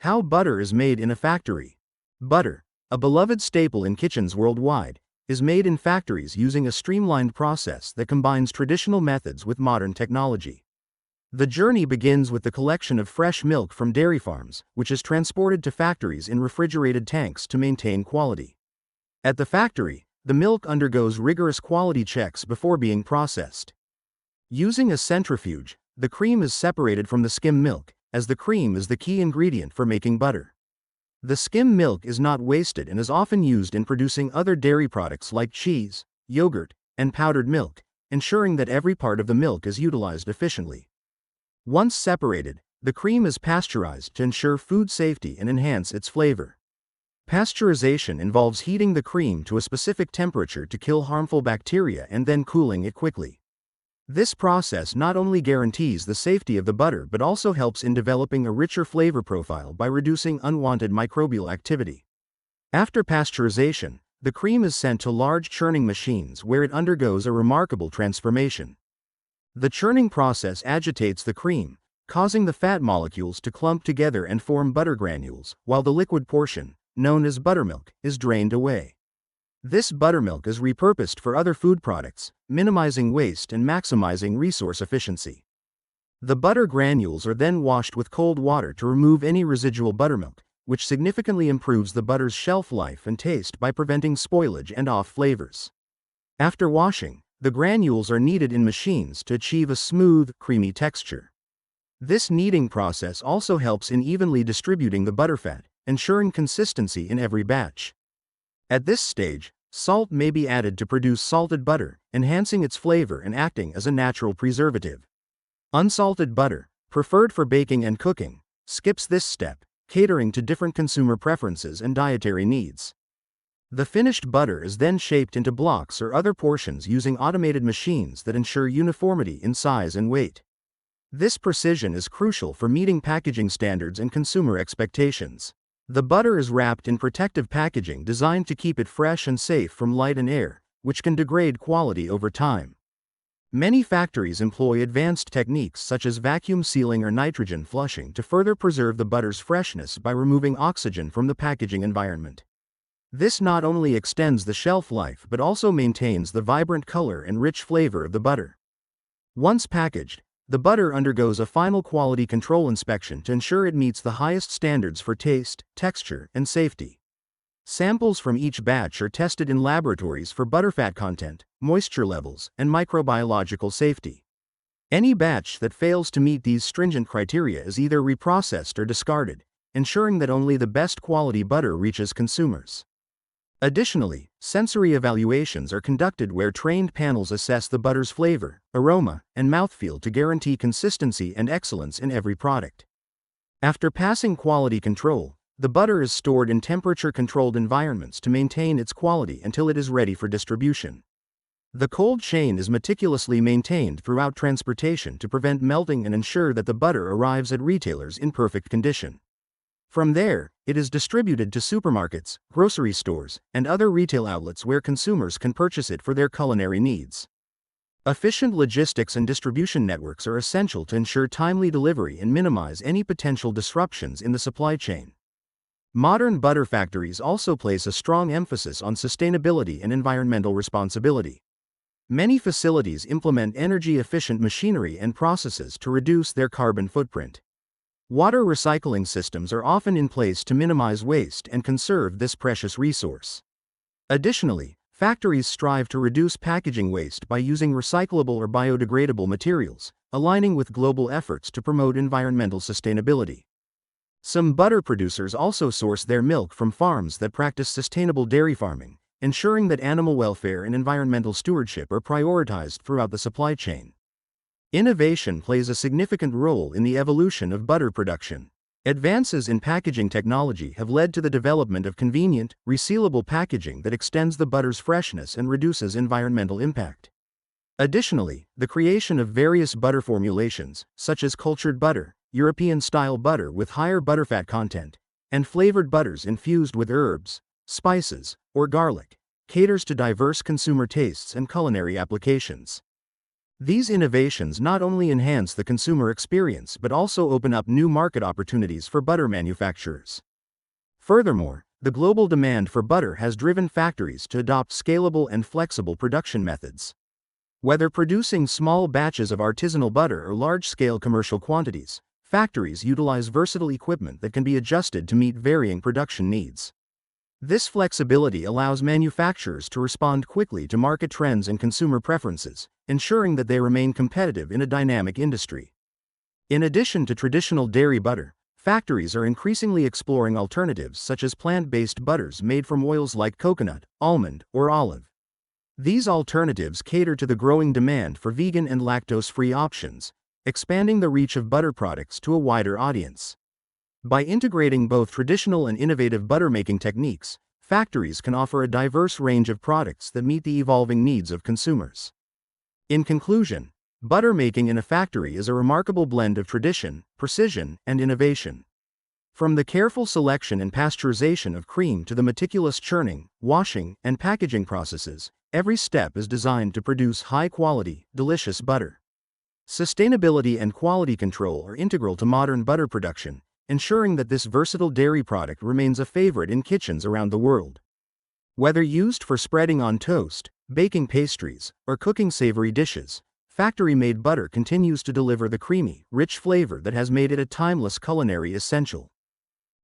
How butter is made in a factory. Butter, a beloved staple in kitchens worldwide, is made in factories using a streamlined process that combines traditional methods with modern technology. The journey begins with the collection of fresh milk from dairy farms, which is transported to factories in refrigerated tanks to maintain quality. At the factory, the milk undergoes rigorous quality checks before being processed. Using a centrifuge, the cream is separated from the skim milk, as the cream is the key ingredient for making butter. The skim milk is not wasted and is often used in producing other dairy products like cheese, yogurt, and powdered milk, ensuring that every part of the milk is utilized efficiently. Once separated, the cream is pasteurized to ensure food safety and enhance its flavor. Pasteurization involves heating the cream to a specific temperature to kill harmful bacteria and then cooling it quickly. This process not only guarantees the safety of the butter but also helps in developing a richer flavor profile by reducing unwanted microbial activity. After pasteurization, the cream is sent to large churning machines where it undergoes a remarkable transformation. The churning process agitates the cream, causing the fat molecules to clump together and form butter granules, while the liquid portion, known as buttermilk, is drained away. This buttermilk is repurposed for other food products, minimizing waste and maximizing resource efficiency. The butter granules are then washed with cold water to remove any residual buttermilk, which significantly improves the butter's shelf life and taste by preventing spoilage and off flavors. After washing, the granules are kneaded in machines to achieve a smooth, creamy texture. This kneading process also helps in evenly distributing the butterfat, ensuring consistency in every batch. At this stage, salt may be added to produce salted butter, enhancing its flavor and acting as a natural preservative. Unsalted butter, preferred for baking and cooking, skips this step, catering to different consumer preferences and dietary needs. The finished butter is then shaped into blocks or other portions using automated machines that ensure uniformity in size and weight. This precision is crucial for meeting packaging standards and consumer expectations. The butter is wrapped in protective packaging designed to keep it fresh and safe from light and air, which can degrade quality over time. Many factories employ advanced techniques such as vacuum sealing or nitrogen flushing to further preserve the butter's freshness by removing oxygen from the packaging environment. This not only extends the shelf life but also maintains the vibrant color and rich flavor of the butter. Once packaged, the butter undergoes a final quality control inspection to ensure it meets the highest standards for taste, texture, and safety. Samples from each batch are tested in laboratories for butterfat content, moisture levels, and microbiological safety. Any batch that fails to meet these stringent criteria is either reprocessed or discarded, ensuring that only the best quality butter reaches consumers. Additionally, sensory evaluations are conducted where trained panels assess the butter's flavor, aroma, and mouthfeel to guarantee consistency and excellence in every product. After passing quality control, the butter is stored in temperature-controlled environments to maintain its quality until it is ready for distribution. The cold chain is meticulously maintained throughout transportation to prevent melting and ensure that the butter arrives at retailers in perfect condition. From there, it is distributed to supermarkets, grocery stores, and other retail outlets where consumers can purchase it for their culinary needs. Efficient logistics and distribution networks are essential to ensure timely delivery and minimize any potential disruptions in the supply chain. Modern butter factories also place a strong emphasis on sustainability and environmental responsibility. Many facilities implement energy-efficient machinery and processes to reduce their carbon footprint. Water recycling systems are often in place to minimize waste and conserve this precious resource. Additionally, factories strive to reduce packaging waste by using recyclable or biodegradable materials, aligning with global efforts to promote environmental sustainability. Some butter producers also source their milk from farms that practice sustainable dairy farming, ensuring that animal welfare and environmental stewardship are prioritized throughout the supply chain. Innovation plays a significant role in the evolution of butter production. Advances in packaging technology have led to the development of convenient, resealable packaging that extends the butter's freshness and reduces environmental impact. Additionally, the creation of various butter formulations, such as cultured butter, European-style butter with higher butterfat content, and flavored butters infused with herbs, spices, or garlic, caters to diverse consumer tastes and culinary applications. These innovations not only enhance the consumer experience but also open up new market opportunities for butter manufacturers. Furthermore, the global demand for butter has driven factories to adopt scalable and flexible production methods. Whether producing small batches of artisanal butter or large-scale commercial quantities, factories utilize versatile equipment that can be adjusted to meet varying production needs. This flexibility allows manufacturers to respond quickly to market trends and consumer preferences, ensuring that they remain competitive in a dynamic industry. In addition to traditional dairy butter, factories are increasingly exploring alternatives such as plant-based butters made from oils like coconut, almond, or olive. These alternatives cater to the growing demand for vegan and lactose-free options, expanding the reach of butter products to a wider audience. By integrating both traditional and innovative butter-making techniques, factories can offer a diverse range of products that meet the evolving needs of consumers. In conclusion, butter making in a factory is a remarkable blend of tradition, precision, and innovation. From the careful selection and pasteurization of cream to the meticulous churning, washing, and packaging processes, every step is designed to produce high-quality, delicious butter. Sustainability and quality control are integral to modern butter production, ensuring that this versatile dairy product remains a favorite in kitchens around the world. Whether used for spreading on toast, baking pastries, or cooking savory dishes, factory-made butter continues to deliver the creamy, rich flavor that has made it a timeless culinary essential.